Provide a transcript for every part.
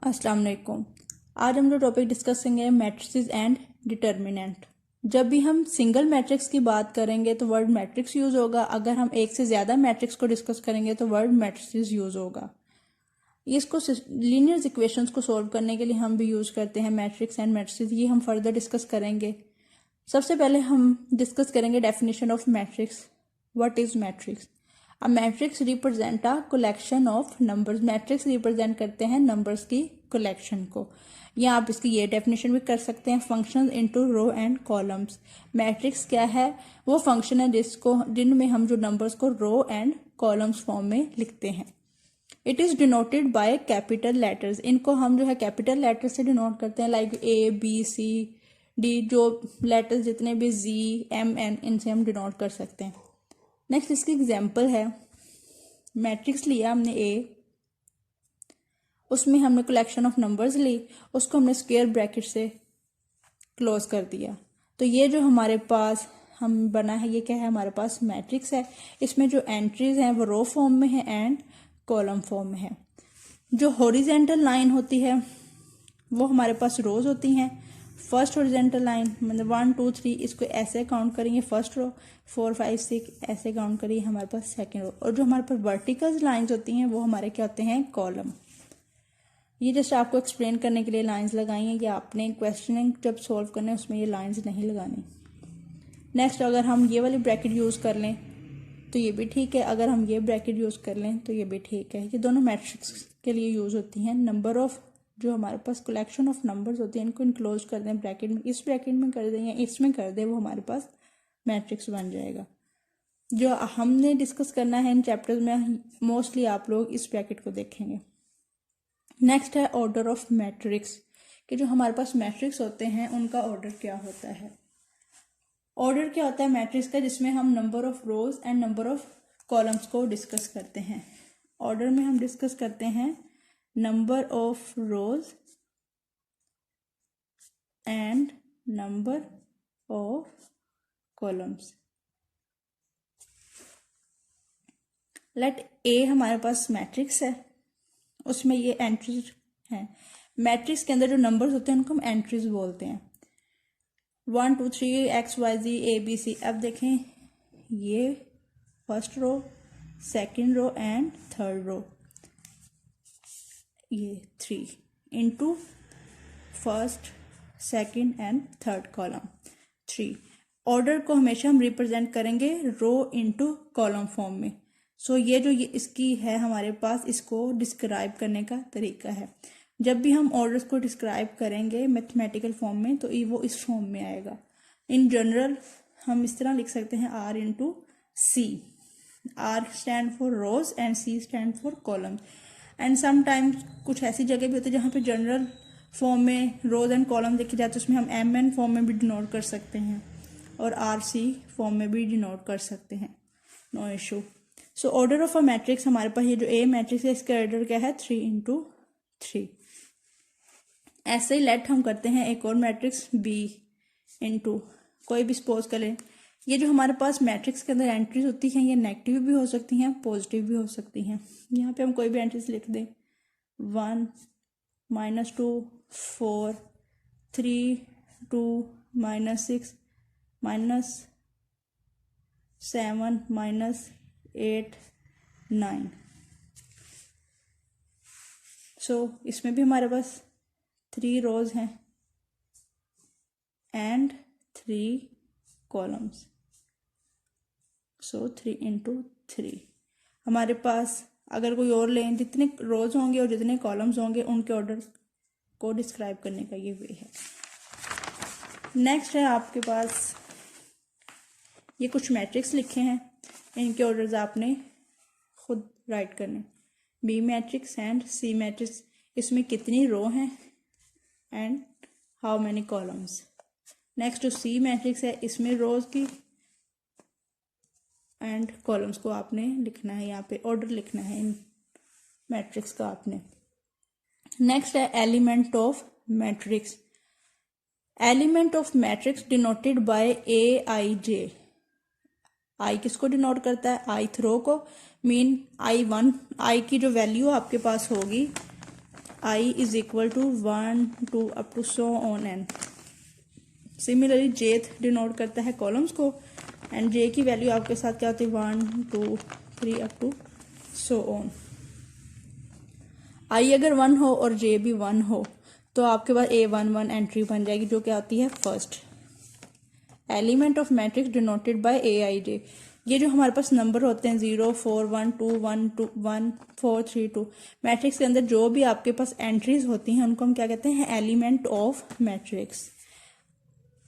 अस्सलाम वालेकुम। आज हम जो टॉपिक डिस्कस करेंगे मैट्रिसेस एंड डिटर्मिनेंट। जब भी हम सिंगल मैट्रिक्स की बात करेंगे तो वर्ड मैट्रिक्स यूज होगा। अगर हम एक से ज़्यादा मैट्रिक्स को डिस्कस करेंगे तो वर्ड मैट्रिसेस यूज होगा। इसको लीनियर इक्वेशंस को सॉल्व करने के लिए हम भी यूज करते हैं मैट्रिक्स एंड मैट्रिसेस। ये हम फर्दर डिस्कस करेंगे। सबसे पहले हम डिस्कस करेंगे definition of matrix. What is matrix? A matrix represent a collection of numbers. Matrix represent करते हैं नंबर्स की कलेक्शन को। या आप इसकी ये डेफिनेशन भी कर सकते हैं, function into row and columns. Matrix क्या है? वो फंक्शन है जिनमें हम जो नंबर्स को रो एंड कॉलम्स फॉर्म में लिखते हैं। It is denoted by capital letters. इनको हम जो है कैपिटल लेटर से डिनोट करते हैं, like A B C D. जो लेटर्स जितने भी जी एम एन, इनसे हम डिनोट कर सकते हैं। नेक्स्ट इसकी एग्जाम्पल है, मैट्रिक्स लिया हमने ए, उसमें हमने कलेक्शन ऑफ नंबर्स ली, उसको हमने स्क्वायर ब्रैकेट से क्लोज कर दिया। तो ये जो हमारे पास हम बना है, ये क्या है? हमारे पास मैट्रिक्स है। इसमें जो एंट्रीज हैं वो रो फॉर्म में है एंड कॉलम फॉर्म में है। जो हॉरिजेंटल लाइन होती है वो हमारे पास रोज होती हैं। फर्स्ट हॉरिजेंटल लाइन मतलब 1 2 3, इसको ऐसे काउंट करेंगे फर्स्ट रो, 4 5 6 ऐसे काउंट करिए हमारे पास सेकंड रो। और जो हमारे पास वर्टिकल लाइंस होती हैं वो हमारे क्या होते हैं? कॉलम। ये जस्ट आपको एक्सप्लेन करने के लिए लाइंस लगाई हैं कि आपने क्वेश्चनिंग जब सॉल्व करना है उसमें ये लाइंस नहीं लगानी। नेक्स्ट, अगर हम ये वाली ब्रैकेट यूज कर लें तो ये भी ठीक है, अगर हम ये ब्रैकेट यूज कर लें तो ये भी ठीक है। ये दोनों मैट्रिक्स के लिए यूज होती हैं। नंबर ऑफ जो हमारे पास कलेक्शन ऑफ नंबर्स होती हैं इनको इनक्लोज कर दें ब्रैकेट में, इस ब्रैकेट में कर दें या इसमें कर दें, वो हमारे पास मैट्रिक्स बन जाएगा। जो हमने डिस्कस करना है इन चैप्टर्स में मोस्टली आप लोग इस ब्रैकेट को देखेंगे। नेक्स्ट है ऑर्डर ऑफ मैट्रिक्स, कि जो हमारे पास मैट्रिक्स होते हैं उनका ऑर्डर क्या होता है। ऑर्डर क्या होता है मैट्रिक्स का? जिसमें हम number of rows and number of columns को डिस्कस करते हैं। ऑर्डर में हम डिस्कस करते हैं number of rows and number of columns. Let A हमारे पास मैट्रिक्स है, उसमें ये एंट्रीज हैं। मैट्रिक्स के अंदर जो नंबर्स होते हैं उनको हम एंट्रीज बोलते हैं। 1 2 3 X Y Z A B C. अब देखें, ये first row, second row and third row, ये 3 into first second and third column 3। Order को हमेशा हम रिप्रेजेंट करेंगे रो इंटू कॉलम फॉर्म में। सो ये जो ये इसकी है हमारे पास, इसको डिस्क्राइब करने का तरीका है। जब भी हम ऑर्डर्स को डिस्क्राइब करेंगे मैथमेटिकल फॉर्म में तो वो इस फॉर्म में आएगा। इन जनरल हम इस तरह लिख सकते हैं R into C. R stand for rows and C stand for column. And sometimes कुछ ऐसी जगह भी होती है जहाँ पे जनरल फॉर्म में रोज एंड कॉलम देखी जाए तो उसमें हम एम एन फॉर्म में भी डिनोट कर सकते हैं और आर सी फॉर्म में भी डिनोट कर सकते हैं, no issue. So order of a matrix, हमारे पास ये जो ए मैट्रिक्स है इसका ऑर्डर क्या है? 3 इंटू 3। ऐसे ही लेट हम करते हैं एक और मैट्रिक्स बी इंटू कोई भी सपोज करें। ये जो हमारे पास मैट्रिक्स के अंदर एंट्रीज होती हैं ये नेगेटिव भी हो सकती हैं, पॉजिटिव भी हो सकती हैं। यहाँ पे हम कोई भी एंट्रीज लिख दें, 1 -2 4 3 2 -6 -7 -8 9। सो इसमें भी हमारे पास 3 रोज हैं एंड 3 कॉलम्स। So 3 into 3। हमारे पास अगर कोई और लें, जितने रोज होंगे और जितने कॉलम्स होंगे उनके ऑर्डर को डिस्क्राइब करने का ये वे है। नेक्स्ट है आपके पास ये कुछ मैट्रिक्स लिखे हैं, इनके ऑर्डर्स आपने खुद राइट करने। B matrix and C matrix, इसमें कितनी रो हैं and how many columns. Next जो सी मैट्रिक्स है इसमें रोज की एंड कॉलम्स को आपने लिखना है, यहाँ पे ऑर्डर लिखना है इन मैट्रिक्स का आपने। नेक्स्ट है element of matrix. Element of matrix denoted by A I J. I किसको डिनोट करता है? ith रो को। मीन I1, आई की जो वैल्यू आपके पास होगी, I is equal to 1 2 up to so on N. Similarly jth denote करता है कॉलम्स को, एंड जे की वैल्यू आपके साथ क्या होती है 1 2 3 अप टू सो ऑन। आई अगर 1 हो और जे भी 1 हो तो आपके पास A11 एंट्री बन जाएगी, जो क्या होती है first. Element of matrix denoted bye AIJ। ये जो हमारे पास नंबर होते हैं 0 4 1 2 1 2 1 4 3 2, मैट्रिक्स के अंदर जो भी आपके पास एंट्रीज होती हैं उनको हम क्या कहते हैं एलिमेंट ऑफ मैट्रिक्स।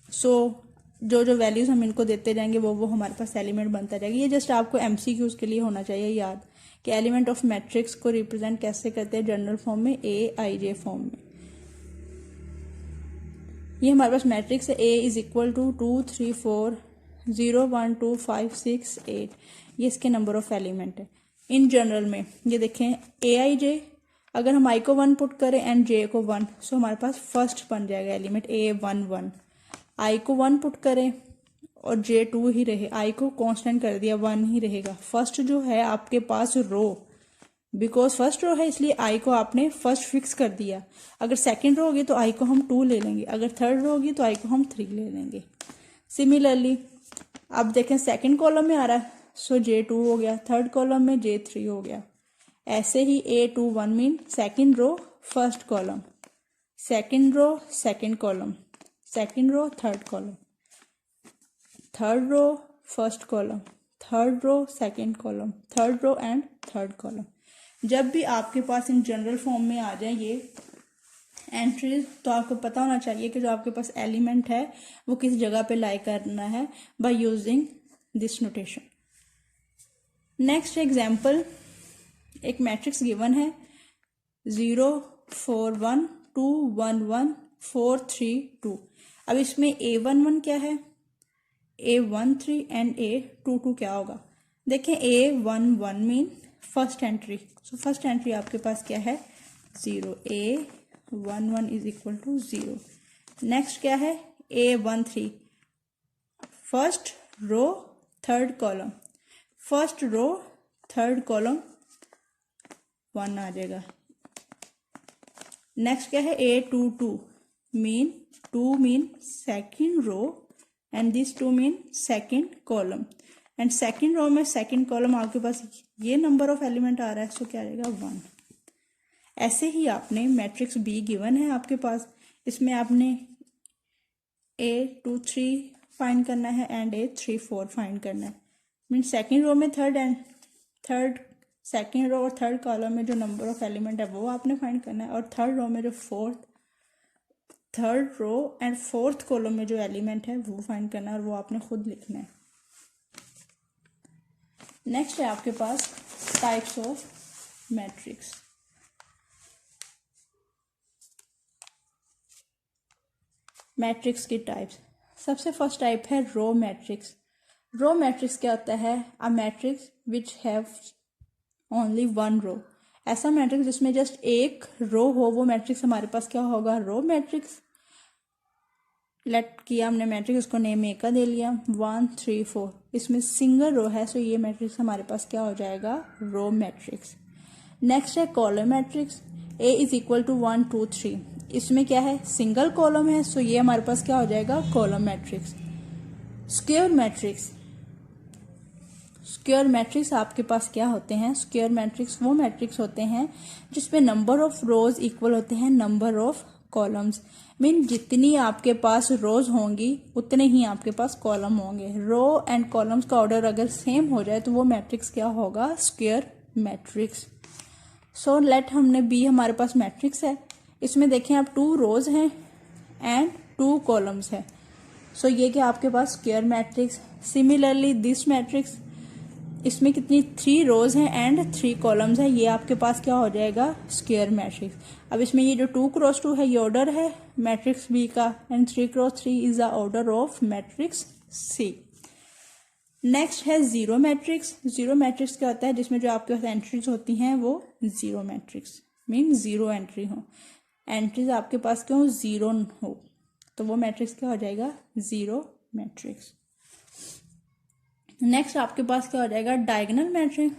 सो जो जो वैल्यूज हम इनको देते जाएंगे वो हमारे पास एलिमेंट बनता जाएगा। ये जस्ट आपको MCQs के लिए होना चाहिए याद कि एलिमेंट ऑफ मैट्रिक्स को रिप्रेजेंट कैसे करते हैं जनरल फॉर्म में, AIJ फॉर्म में। ये हमारे पास मैट्रिक्स है A इज इक्वल टू 2 3 4 0 1 2 5 6 8, ये इसके नंबर ऑफ एलिमेंट है। इन जनरल में ये देखें AIJ, अगर हम I को 1 पुट करें एंड J को 1, सो हमारे पास फर्स्ट बन जाएगा एलिमेंट A11। I को 1 पुट करें और J 2 ही रहे, I को कांस्टेंट कर दिया 1 ही रहेगा। फर्स्ट जो है आपके पास रो, बिकॉज फर्स्ट रो है इसलिए I को आपने फर्स्ट फिक्स कर दिया। अगर सेकंड रो होगी तो I को हम 2 ले लेंगे, अगर थर्ड रो होगी तो I को हम 3 ले लेंगे। सिमिलरली अब देखें सेकंड कॉलम में आ रहा है, सो J2 हो गया, थर्ड कॉलम में J3 हो गया। ऐसे ही A21 mean second row first column, second row second column, second row third column, third row first column, third row second column, third row and third column. जब भी आपके पास इन जनरल फॉर्म में आ जाए ये एंट्रीज, तो आपको पता होना चाहिए कि जो आपके पास एलिमेंट है वो किस जगह पे लाई करना है by using this notation. Next example, एक मैट्रिक्स गिवन है 0 4 1 2 1 1 4 3 2। अब इसमें A11 क्या है, A13 एंड A22 क्या होगा। देखें A11 mean first entry, so first entry आपके पास क्या है 0, A11 is equal to 0। Next क्या है A13 first row third column, first row third column 1 आ जाएगा। नेक्स्ट क्या है A22 mean 2 mean second row and this 2 mean second column, and second row में सेकंड कॉलम आपके पास ये नंबर ऑफ एलिमेंट आ रहा है, सो क्या आ जाएगा 1। ऐसे ही आपने मैट्रिक्स B गिवन है आपके पास, इसमें आपने A23 फाइंड करना है एंड A34 फाइंड करना है। मीन सेकंड रो में थर्ड सेकंड रो और थर्ड कॉलम में जो नंबर ऑफ एलिमेंट है वो आपने फाइंड करना है, और थर्ड रो में जो third row and fourth column में जो एलिमेंट है वो फाइंड करना है, और वो आपने खुद लिखना है। नेक्स्ट है आपके पास टाइप्स ऑफ मैट्रिक्स। मैट्रिक्स की टाइप्स, सबसे फर्स्ट टाइप है रो मैट्रिक्स। रो मैट्रिक्स क्या होता है, a matrix which have only one row. ऐसा मैट्रिक्स जिसमें जस्ट एक रो हो, वो मैट्रिक्स हमारे पास क्या होगा रो मैट्रिक्स। लेट किया हमने मैट्रिक्स, उसको नेम ए का दे लिया 1 3 4, इसमें सिंगल रो है, सो ये मैट्रिक्स हमारे पास क्या हो जाएगा रो मैट्रिक्स। नेक्स्ट है column matrix, A is equal to 1 2 3, इसमें क्या है सिंगल कॉलम है, सो ये हमारे पास क्या हो जाएगा column matrix. Square matrix, square matrix आपके पास क्या होते हैं, स्क्वायर मैट्रिक्स वो मैट्रिक्स होते हैं जिसमें नंबर ऑफ रोज इक्वल होते हैं नंबर ऑफ कॉलम्स। मीन जितनी आपके पास रोज होंगी उतने ही आपके पास कॉलम होंगे। रो एंड कॉलम्स का ऑर्डर अगर सेम हो जाए तो वो मैट्रिक्स क्या होगा स्क्वायर मैट्रिक्स। सो लेट हमने बी हमारे पास मैट्रिक्स है, इसमें देखें आप 2 रोज हैं एंड 2 कॉलम्स है, सो ये क्या आपके पास square matrix. Similarly this matrix, इसमें कितनी 3 रोज हैं एंड 3 कॉलम्स है, ये आपके पास क्या हो जाएगा स्क्वायर मैट्रिक्स। अब इसमें ये जो 2 क्रॉस 2 है ये ऑर्डर है मैट्रिक्स बी का, and 3 cross 3 is the order of matrix C. Next है जीरो मैट्रिक्स। जीरो मैट्रिक्स क्या होता है, जिसमें जो आपके पास एंट्रीज होती हैं वो zero matrix, mean zero entry हो, एंट्रीज आपके पास क्यों जीरो हो, तो वो मैट्रिक्स क्या हो जाएगा जीरो मैट्रिक्स। नेक्स्ट आपके पास क्या हो जाएगा diagonal matrix.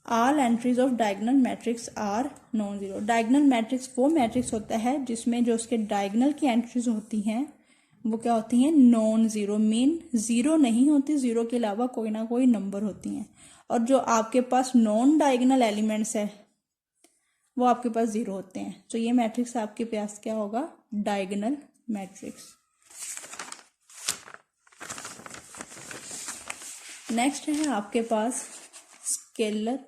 All entries of diagonal matrix are non zero. Diagonal matrix वो मैट्रिक्स होता है जिसमें जो उसके डायगोनल की एंट्रीज होती हैं वो क्या होती हैं, नॉन जीरो। मीन जीरो नहीं होती, जीरो के अलावा कोई ना कोई नंबर होती हैं। और जो आपके पास नॉन डायगोनल एलिमेंट्स है वो आपके पास जीरो होते हैं। तो ये मैट्रिक्स आपके पास क्या होगा, डायगोनल मैट्रिक्स। नेक्स्ट है आपके पास स्केलर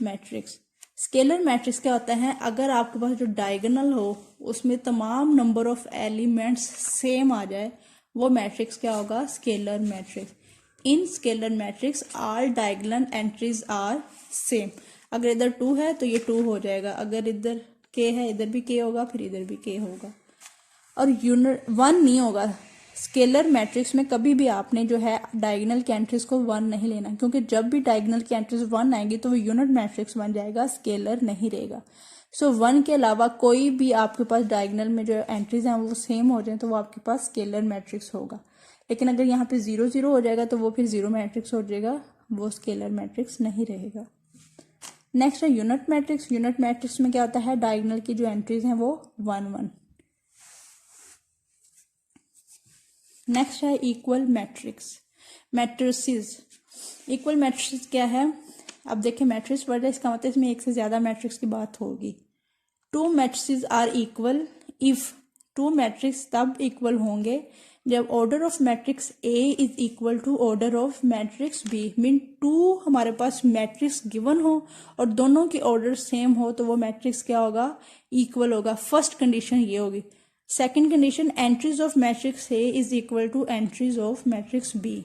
मैट्रिक्स। स्केलर मैट्रिक्स क्या होता है, अगर आपके पास जो डायगोनल हो उसमें तमाम नंबर ऑफ एलिमेंट्स सेम आ जाए, वो मैट्रिक्स क्या होगा, scalar matrix. In scalar matrix all diagonal entries are same. अगर इधर 2 है तो ये 2 हो जाएगा, अगर इधर k है इधर भी k होगा, फिर इधर भी k होगा, और यूनिट 1 नहीं होगा। स्केलर मैट्रिक्स में कभी भी आपने जो है डायगोनल की एंट्रीज को 1 नहीं लेना, क्योंकि जब भी डायगोनल की एंट्रीज 1 आएंगी तो वो यूनिट मैट्रिक्स बन जाएगा, स्केलर नहीं रहेगा। सो 1 के अलावा कोई भी आपके पास डायगोनल में जो एंट्रीज हैं वो सेम हो जाए तो वो आपके पास स्केलर मैट्रिक्स होगा। लेकिन अगर यहाँ पे 0 0 हो जाएगा तो वो फिर जीरो मैट्रिक्स हो जाएगा, वो स्केलर मैट्रिक्स नहीं रहेगा। नेक्स्ट है यूनिट मैट्रिक्स। यूनिट मैट्रिक्स में क्या होता है, डायगोनल की जो एंट्रीज हैं वो 1 1। नेक्स्ट है equal matrix, matrices. Equal matrix क्या है, अब देखिए मैट्रिक्स वर्ड है, इसका मतलब इसमें एक से ज्यादा मैट्रिक्स की बात होगी। 2 matrices are equal if 2 matrix तब इक्वल होंगे जब order of matrix A is equal to order of matrix B. Mean 2 हमारे पास मैट्रिक्स गिवन हो और दोनों की ऑर्डर सेम हो तो वो मैट्रिक्स क्या होगा, इक्वल होगा। फर्स्ट कंडीशन ये होगी। Second condition, entries of matrix A is equal to entries of matrix B.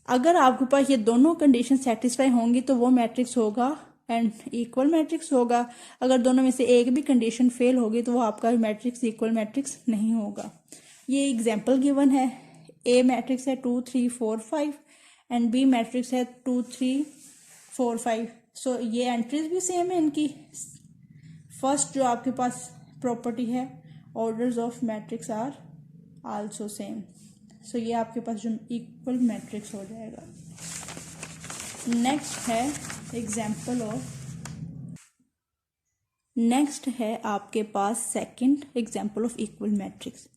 अगर आपके पास ये दोनों कंडीशन सेटिस्फाई होंगी तो वो मैट्रिक्स होगा एंड इक्वल मैट्रिक्स होगा। अगर दोनों में से एक भी कंडीशन फेल होगी तो वो आपका मैट्रिक्स इक्वल मैट्रिक्स नहीं होगा। ये एग्जाम्पल गिवन है, ए मैट्रिक्स है 2 3 4 5 एंड बी मैट्रिक्स है 2 3 4 5। सो ये एंट्रीज भी सेम है इनकी। फर्स्ट जो आपके पास प्रॉपर्टी है, orders of matrix are also same. So ये आपके पास जो इक्वल मैट्रिक्स हो जाएगा। नेक्स्ट है एग्जाम्पल ऑफ, नेक्स्ट है आपके पास second example of equal matrix.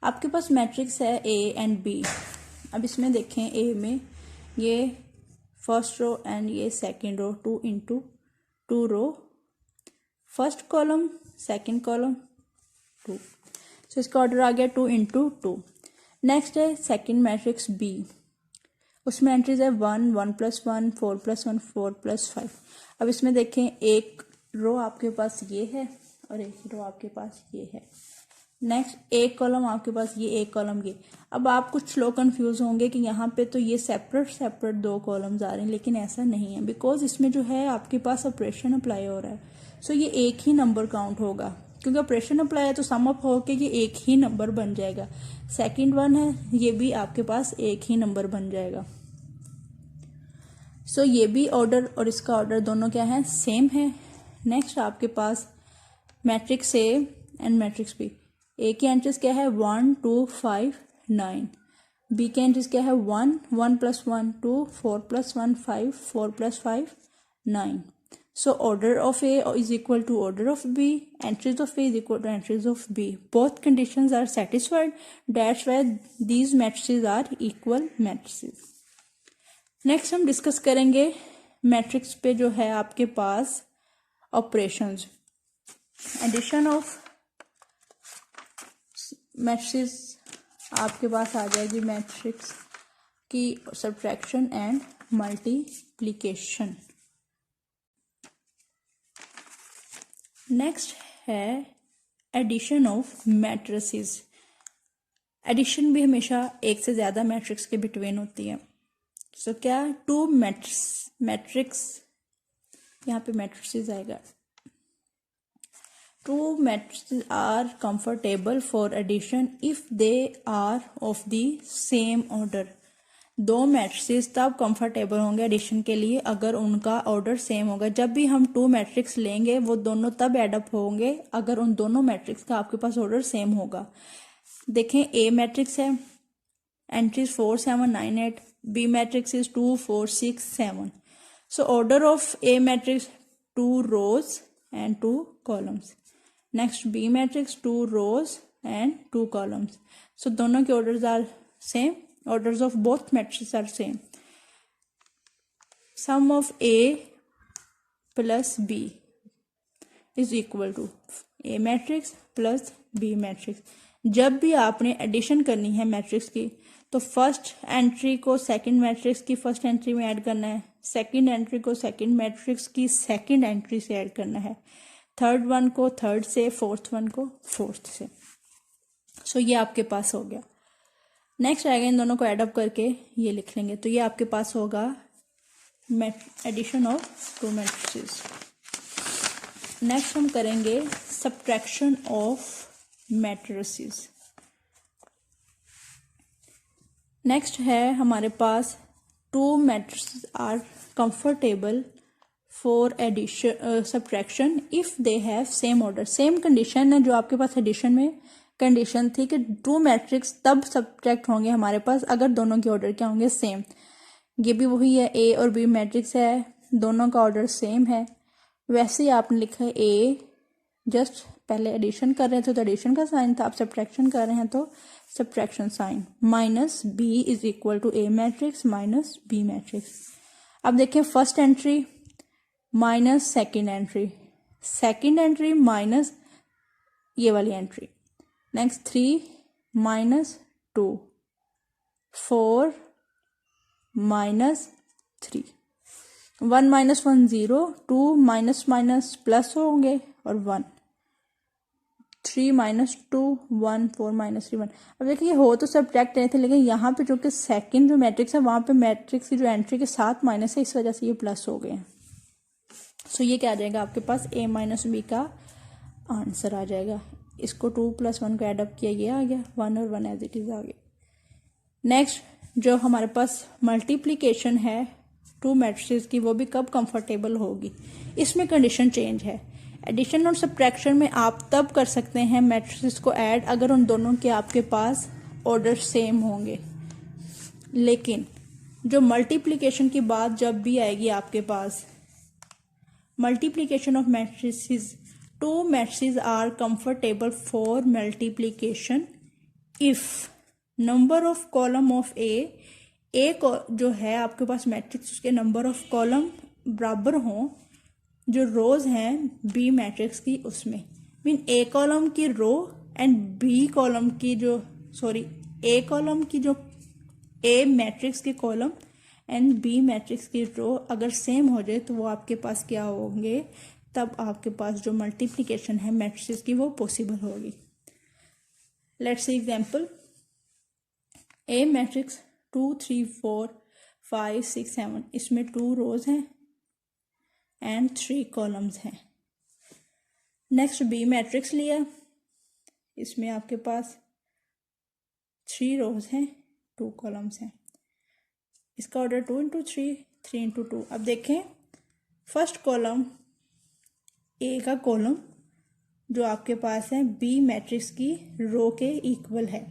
आपके पास मैट्रिक्स है ए एंड बी। अब इसमें देखें, ए में ये फर्स्ट रो एंड ये सेकंड रो, 2 into 2 रो, फर्स्ट कॉलम सेकंड कॉलम 2। सो इसका ऑर्डर आ गया 2 into 2। नेक्स्ट है सेकंड मैट्रिक्स बी, उसमें एंट्रीज है 1 1 + 1 4 + 1 4 + 5। अब इसमें देखें, एक रो आपके पास ये है और एक रो आपके पास ये है। नेक्स्ट एक कॉलम आपके पास ये, एक कॉलम ये। अब आप कुछ लोग कंफ्यूज होंगे कि यहाँ पे तो ये सेपरेट 2 कॉलम्स आ रहे हैं, लेकिन ऐसा नहीं है, बिकॉज इसमें जो है आपके पास ऑपरेशन अप्लाई हो रहा है। सो ये एक ही नंबर काउंट होगा, क्योंकि ऑपरेशन अप्लाई है तो सम अप होके ये एक ही नंबर बन जाएगा। सेकंड वन है, ये भी आपके पास एक ही नंबर बन जाएगा। सो ये भी ऑर्डर और इसका ऑर्डर दोनों क्या है, सेम है। नेक्स्ट आपके पास matrix A and matrix B. A की एंट्रीज क्या है 1 2 5 9। बी की एंट्रीज क्या है 1 1 + 1 2 4 + 1 5 4 + 5 9। So order of A is equal to order of B. Entries of A is equal to entries of B. Both conditions are satisfied. That's why these matrices are equal matrices. Next हम discuss करेंगे matrix पे जो है आपके पास operations. Addition of matrix आपके पास आ जाएगी, matrix की subtraction and multiplication. Next है एडिशन ऑफ मैट्रिसेस। एडिशन भी हमेशा एक से ज़्यादा मैट्रिक्स के बिटवीन होती है। सो क्या 2 मैट्रिक्स, यहाँ पे मैट्रिसेस आएगा। 2 matrices are comfortable for addition if they are of the same order. 2 matrices तब कंफर्टेबल होंगे एडिशन के लिए अगर उनका ऑर्डर सेम होगा। जब भी हम 2 मैट्रिक्स लेंगे वो दोनों तब एडअप होंगे अगर उन दोनों मैट्रिक्स का आपके पास ऑर्डर सेम होगा। देखें, ए मैट्रिक्स है, entries 4 7 9 8। B matrix is 2 4 6 7। So order of A matrix 2 rows and 2 columns. Next B matrix 2 rows and 2 columns. So दोनों के orders are same. Orders of both matrices are same. Sum of A plus B is equal to A matrix plus B matrix. जब भी आपने addition करनी है matrix की तो first entry को सेकंड मैट्रिक्स की फर्स्ट एंट्री में ऐड करना है, सेकंड एंट्री को सेकंड मैट्रिक्स की सेकंड एंट्री से ऐड करना है, थर्ड वन को थर्ड से, फोर्थ वन को फोर्थ से. सो ये आपके पास हो गया. नेक्स्ट आएगा इन दोनों को ऐड अप करके ये लिख लेंगे. तो ये आपके पास होगा addition of two matrices. Next हम करेंगे सब्ट्रैक्शन ऑफ मैट्रिसेस. नेक्स्ट है हमारे पास two matrices are comfortable for addition subtraction if they have same order. Same condition है जो आपके पास एडिशन में कंडीशन थी कि टू मैट्रिक्स तब सब्ट्रैक्ट होंगे हमारे पास अगर दोनों के ऑर्डर क्या होंगे, सेम. ये भी वही है, ए और बी मैट्रिक्स है, दोनों का ऑर्डर सेम है. वैसे ही आपने लिखा है ए, जस्ट पहले एडिशन कर रहे थे तो एडिशन का साइन था, आप सब्ट्रैक्शन कर रहे हैं तो subtraction sign. Minus B is equal to A matrix minus B matrix. अब देखें first entry minus second entry, second entry minus ये वाली entry. Next 3 minus 2, 4 minus 3, 1 minus 1 0, 2 minus minus plus होंगे और 1, 3 माइनस 2 1, 4 माइनस 3 1. अब देखिए हो तो सब्ट्रैक्ट रहे थे लेकिन यहाँ पे जो कि सेकंड जो मैट्रिक्स है वहाँ पे मैट्रिक्स की जो एंट्री के साथ माइनस है इस वजह से ये प्लस हो गए हैं. सो ये क्या आ जाएगा आपके पास ए माइनस बी का आंसर आ जाएगा. इसको 2 + 1 को एडअप किया, ये आ गया 1 और 1 एज इट इज आ गया. नेक्स्ट जो हमारे पास मल्टीप्लीकेशन है टू मैट्रिसेस की वो भी कब कंफर्टेबल होगी, इसमें कंडीशन चेंज है. एडिशन और सब्ट्रैक्शन में आप तब कर सकते हैं मैट्रिसेस को ऐड अगर उन दोनों के आपके पास ऑर्डर सेम होंगे. लेकिन जो मल्टीप्लीकेशन की बात जब भी आएगी आपके पास, multiplication of matrices, two matrices are comfortable for multiplication if number of column of A जो है आपके पास मैट्रिक्स उसके नंबर ऑफ कॉलम बराबर हों जो रोज हैं बी मैट्रिक्स की उसमें. मीन ए कॉलम की रो एंड बी कॉलम की जो ए कॉलम की जो ए मैट्रिक्स की कॉलम एंड बी मैट्रिक्स की रो अगर सेम हो जाए तो वो आपके पास क्या होंगे, तब आपके पास जो मल्टीप्लिकेशन है मैट्रिसेस की वो पॉसिबल होगी. Let's see example. A matrix 2 3 4 5 6 7, इसमें 2 रोज हैं एंड 3 कॉलम्स हैं. नेक्स्ट बी मैट्रिक्स लिया, इसमें आपके पास 3 रोज हैं 2 कॉलम्स हैं. इसका ऑर्डर 2 × 3 3 × 2. अब देखें फर्स्ट कॉलम ए का कॉलम जो आपके पास है बी मैट्रिक्स की रो के इक्वल है.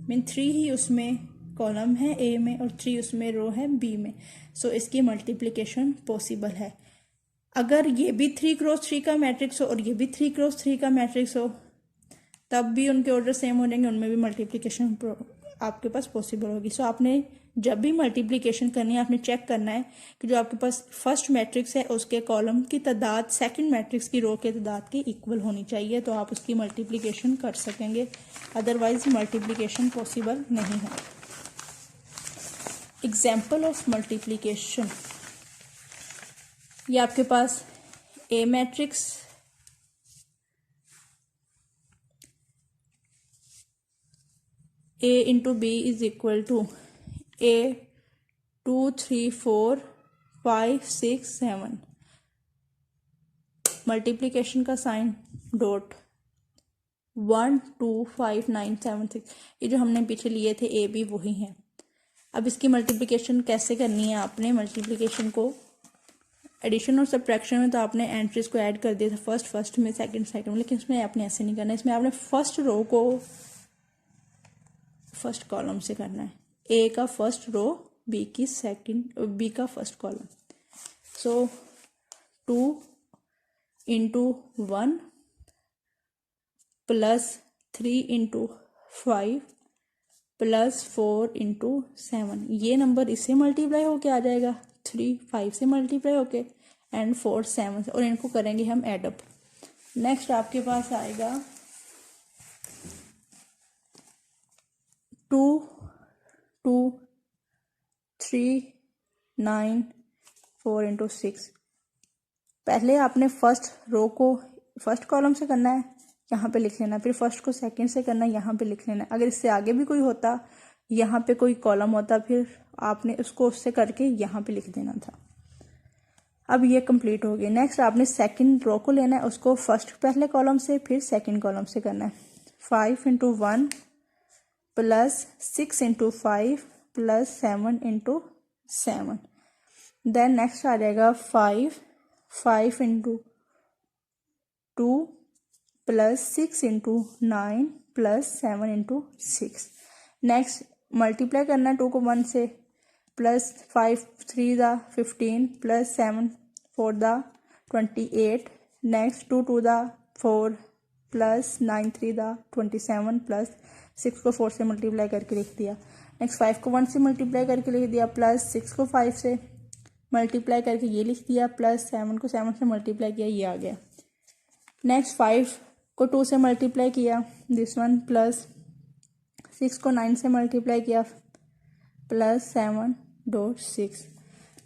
मीन 3 ही उसमें कॉलम है ए में और 3 उसमें रो है बी में. सो इसकी मल्टीप्लिकेशन पॉसिबल है. अगर ये भी 3 × 3 का मैट्रिक्स हो और ये भी 3 × 3 का मैट्रिक्स हो तब भी उनके ऑर्डर सेम हो जाएंगे, उनमें भी मल्टीप्लिकेशन आपके पास पॉसिबल होगी. सो आपने जब भी मल्टीप्लिकेशन करनी है आपने चेक करना है कि जो आपके पास फर्स्ट मैट्रिक्स है उसके कॉलम की तादाद सेकंड मैट्रिक्स की रो के तादाद की इक्वल होनी चाहिए तो आप उसकी मल्टीप्लिकेशन कर सकेंगे, अदरवाइज मल्टीप्लिकेशन पॉसिबल नहीं है. एग्जाम्पल ऑफ मल्टीप्लिकेशन, ये आपके पास A matrix A into B is equal to A 2 3 4 5 6 7. Multiplication का साइन डॉट 1 2 5 9 7 6. ये जो हमने पीछे लिए थे ए बी वही हैं. अब इसकी मल्टीप्लिकेशन कैसे करनी है, आपने मल्टीप्लिकेशन को एडिशन और सब्ट्रैक्शन में तो आपने एंट्रीज को ऐड कर दिया था फर्स्ट में सेकंड में, लेकिन इसमें आपने ऐसे नहीं करना. इसमें आपने फर्स्ट रो को फर्स्ट कॉलम से करना है. ए का फर्स्ट रो बी का फर्स्ट कॉलम. सो 2 into 1 plus 3 into 5 plus 4 into 7, ये नंबर इससे मल्टीप्लाई होके आ जाएगा, 3 5 से मल्टीप्लाई होके एंड 4 7 से, और इनको करेंगे हम एडअप। नेक्स्ट आपके पास आएगा 2 2 3 9 4 इंटू 6। पहले आपने फर्स्ट रो को फर्स्ट कॉलम से करना है, यहाँ पे लिख लेना, फिर फर्स्ट को सेकंड से करना है, यहाँ पे लिख लेना। अगर इससे आगे भी कोई होता, यहाँ पे कोई कॉलम होता, फिर आपने उसको उससे करके यहाँ पे लिख देना था। अब ये कंप्लीट हो गई। नेक्स्ट आपने सेकंड रो को लेना है, उसको फर्स्ट पहले कॉलम से फिर सेकंड कॉलम से करना है। 5 into 1 plus 6 into 5 plus 7 into 7। Then next आ जाएगा 5 into 2 plus 6 into 9 plus 7 into 6। Next multiply करना है 2 को 1 से, प्लस 5 3 दा 15 प्लस 7 4 दा 28। नेक्स्ट 2 2 दा 4 प्लस 9 3 दा 27 प्लस 6 को 4 से मल्टीप्लाई करके लिख दिया। नेक्स्ट 5 को 1 से मल्टीप्लाई करके लिख दिया, प्लस 6 को 5 से मल्टीप्लाई करके ये लिख दिया, प्लस 7 को 7 से मल्टीप्लाई किया, ये आ गया। नेक्स्ट 5 को 2 से मल्टीप्लाई किया, दिस वन, प्लस 6 को 9 से मल्टीप्लाई किया, प्लस 7.6।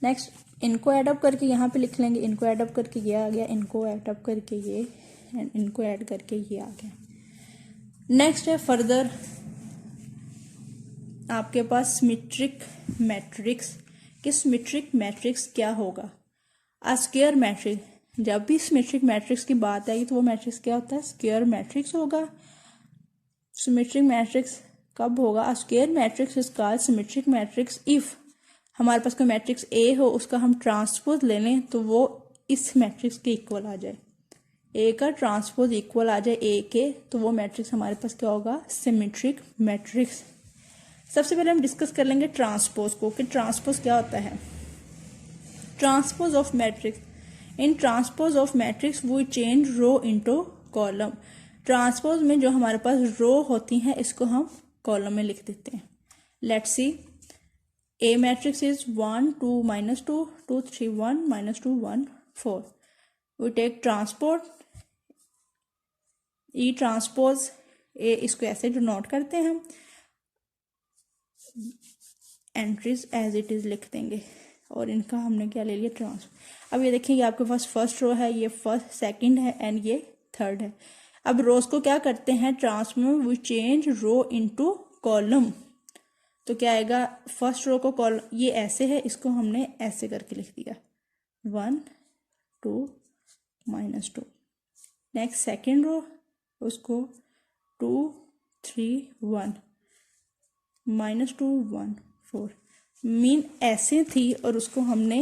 नेक्स्ट इनको ऐडअप करके यहाँ पे लिख लेंगे, इनको ऐडअप करके ये आ गया, इनको ऐडअप करके ये, एंड इनको ऐड करके ये आ गया। नेक्स्ट है फर्दर आपके पास सिमेट्रिक मैट्रिक्स। कि सिमेट्रिक मैट्रिक्स क्या होगा? अ स्क्वायर मैट्रिक्स, जब भी सिमेट्रिक मैट्रिक्स की बात आएगी तो वो मैट्रिक्स क्या होता है? स्क्वायर मैट्रिक्स होगा। सिमेट्रिक मैट्रिक्स कब होगा? अ square matrix is called symmetric matrix if हमारे पास कोई मैट्रिक्स ए हो, उसका हम ट्रांसपोज ले लें तो वो इस मैट्रिक्स के इक्वल आ जाए। ए का ट्रांसपोज इक्वल आ जाए ए के, तो वो मैट्रिक्स हमारे पास क्या होगा? Symmetric matrix. सबसे पहले हम डिस्कस कर लेंगे ट्रांसपोज को, कि ट्रांसपोज क्या होता है। Transpose of matrix, in transpose of matrix we change row into column. Transpose में जो हमारे पास रो होती हैं इसको हम कॉलम में लिख देते हैं। Let's see, A matrix is 1 2 -2 2 3 1 -2 1 4। We take transpose E transpose A, इसको ऐसे डिनोट करते हैं हम, एंट्रीज एज इट इज लिख देंगे, और इनका हमने क्या ले लिया? ट्रांसपोज। अब ये देखिए आपके पास फर्स्ट रो है, ये फर्स्ट सेकंड है एंड ये थर्ड है। अब रोज को क्या करते हैं? Transform we change row into column. तो क्या आएगा? फर्स्ट रो को कॉलम, ये ऐसे है, इसको हमने ऐसे करके लिख दिया 1 2 -2। नेक्स्ट सेकेंड रो, उसको 2 3 1 -2 1 4, मीन ऐसे थी और उसको हमने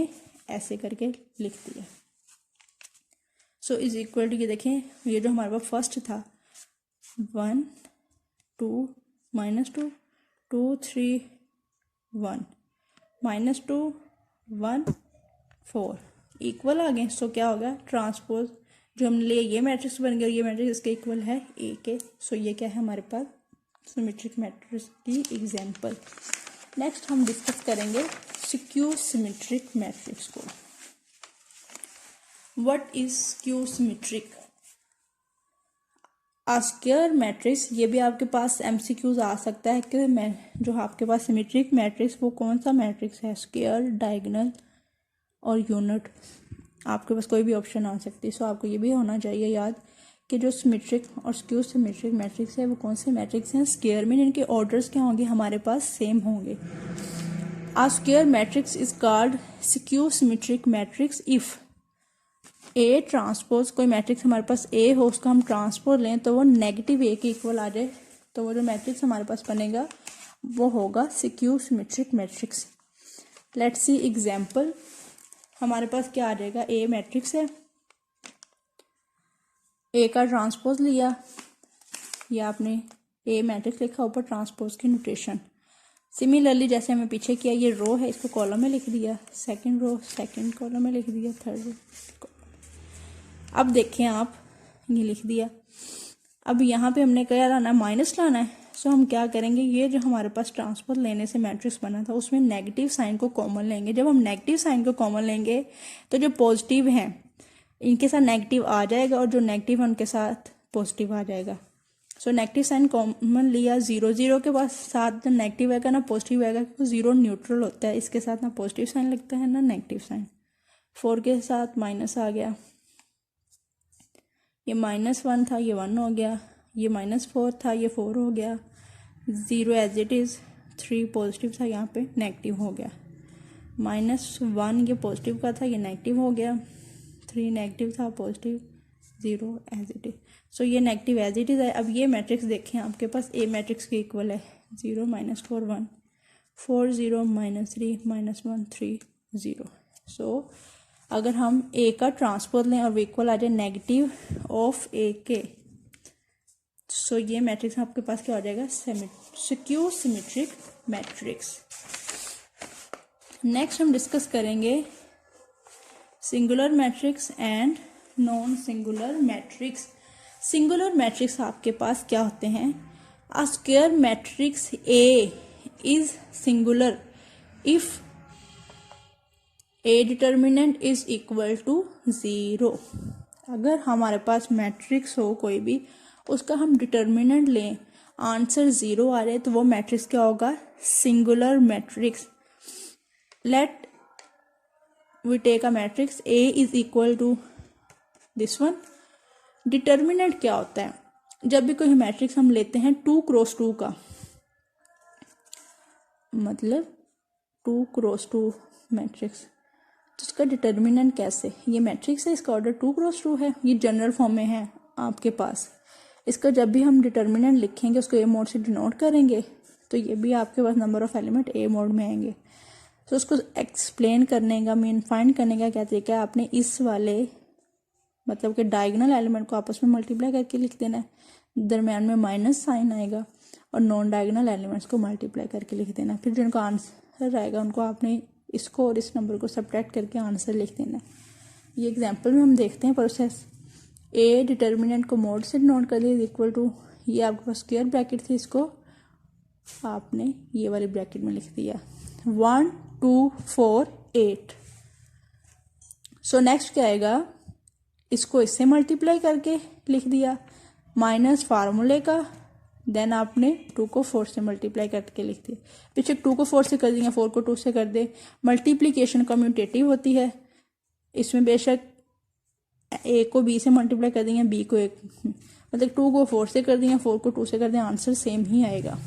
ऐसे करके लिख दिया। सो इज इक्वल टू, ये देखें, ये जो हमारे पास फर्स्ट था 1 2 -2 2 3 1 -2 1 4 इक्वल आ गए। सो क्या होगा? ट्रांसपोज जो हमने लिए ये मैट्रिक्स बन गया, ये मैट्रिक्स इसके इक्वल है ए के। सो ये क्या है हमारे पास? सिमेट्रिक मैट्रिक्स की एग्जांपल। नेक्स्ट हम डिस्कस करेंगे स्क्यू सिमेट्रिक मैट्रिक्स को। What is skew symmetric? A square matrix, ये भी आपके पास एमसीक्यूज आ सकता है कि मैं जो आपके पास सिमेट्रिक मैट्रिक्स वो कौन सा मैट्रिक्स है? स्क्वायर, डायगोनल और यूनिट, आपके पास कोई भी ऑप्शन आ सकती है। सो आपको ये भी होना चाहिए याद कि जो सिमेट्रिक और स्क्यू सिमेट्रिक मैट्रिक्स है वो कौन से मैट्रिक्स हैं? स्क्वायर में इनके ऑर्डर्स क्या होंगे? हमारे पास सेम होंगे। अ square matrix is called skew symmetric matrix if A transpose, कोई मैट्रिक्स हमारे पास ए हो, उसका हम ट्रांसपोज लें तो वो नेगेटिव ए के इक्वल आ जाए, तो वो जो मैट्रिक्स हमारे पास बनेगा वो होगा skew symmetric matrix. Let's see example. हमारे पास क्या आ जाएगा? ए मैट्रिक्स है, ए का ट्रांसपोज लिया, या आपने ए मैट्रिक्स लिखा, ऊपर ट्रांसपोज की नोटेशन। सिमिलरली जैसे हमें पीछे किया, ये रो है, इसको कॉलम में लिख दिया, सेकंड रो सेकंड कॉलम में लिख दिया, थर्ड रो। अब देखें आप, ये लिख दिया। अब यहाँ पे हमने क्या लाना है, माइनस लाना है। सो हम क्या करेंगे, ये जो हमारे पास ट्रांसपोज लेने से मैट्रिक्स बना था उसमें नेगेटिव साइन को कॉमन लेंगे। जब हम नेगेटिव साइन को कॉमन लेंगे तो जो पॉजिटिव हैं इनके साथ नेगेटिव आ जाएगा और जो नेगेटिव है उनके साथ पॉजिटिव आ जाएगा। सो नेगेटिव साइन कॉमन लिया, 0 0 के पास साथ ना नेगेटिव आएगा ना पॉजिटिव आएगा, क्योंकि 0 न्यूट्रल होता है, इसके साथ ना पॉजिटिव साइन लगता है ना नेगेटिव साइन। 4 के साथ माइनस आ गया, ये -1 था, ये 1 हो गया, ये -4 था, ये 4 हो गया, 0 एज इट इज़, 3 पॉजिटिव था, यहाँ पे नेगेटिव हो गया, -1 ये पॉजिटिव का था, ये नेगेटिव हो गया, 3 नेगेटिव था, पॉजिटिव, 0 एज इट इज़। सो ये नेगेटिव एज इट इज़ है। अब ये मैट्रिक्स देखें, आपके पास ए मैट्रिक्स के इक्वल है, 0 -4 1 4 0 -3 -1 3 0। सो अगर हम ए का ट्रांसपोज लें और वो इक्वल आ जाए नेगेटिव ऑफ ए के, सो ये मैट्रिक्स आपके पास क्या हो जाएगा, स्क्यू सिमेट्रिक मैट्रिक्स। नेक्स्ट हम डिस्कस करेंगे singular matrix and non singular matrix. Singular matrix आपके पास क्या होते हैं, a square matrix A is singular if A determinant is equal to 0। अगर हमारे पास मैट्रिक्स हो कोई भी, उसका हम डिटर्मिनेंट लें, आंसर 0 आ रहे तो वो मैट्रिक्स क्या होगा, singular matrix. Let we take a matrix A is equal to this one. Determinant क्या होता है, जब भी कोई मैट्रिक्स हम लेते हैं 2 क्रॉस 2 का, मतलब 2 क्रॉस 2 मैट्रिक्स, तो उसका डिटर्मिनेंट कैसे, ये मैट्रिक्स है, इसका ऑर्डर 2 क्रॉस 2 है, ये जनरल फॉर्म में है आपके पास। इसका जब भी हम डिटर्मिनेंट लिखेंगे उसको ए मोड से डिनोट करेंगे, तो ये भी आपके पास number of element A mode में आएंगे। तो उसको एक्सप्लेन करने का, मीन फाइंड करने का क्या तरीका है, आपने इस वाले मतलब कि डायगोनल एलिमेंट को आपस में मल्टीप्लाई करके लिख देना है, दरम्यान में माइनस साइन आएगा, और नॉन डायगोनल एलिमेंट्स को मल्टीप्लाई करके लिख देना। फिर जिनको आंसर आएगा उनको आपने इसको और इस नंबर को सब्ट्रैक्ट करके आंसर लिख देना है। ये एग्जांपल में हम देखते हैं प्रोसेस। ए डिटर्मिनेंट को मोड से नोट कर दिया इक्वल टू, ये आपके पास स्क्वायर ब्रैकेट थी, इसको आपने ये वाली ब्रैकेट में लिख दिया, 1 2 4 8। सो नेक्स्ट क्या आएगा, इसको इससे मल्टीप्लाई करके लिख दिया, माइनस फार्मूले का, देन आपने 2 को 4 से मल्टीप्लाई करके लिख दिया। पीछे 2 को 4 से कर दिया, 4 को 2 से कर दे। मल्टीप्लिकेशन कम्यूटेटिव होती है, इसमें बेशक ए को बी से मल्टीप्लाई कर देंगे, बी को एक, मतलब 2 को 4 से कर दिया, 4 को 2 से कर दें, आंसर सेम ही आएगा।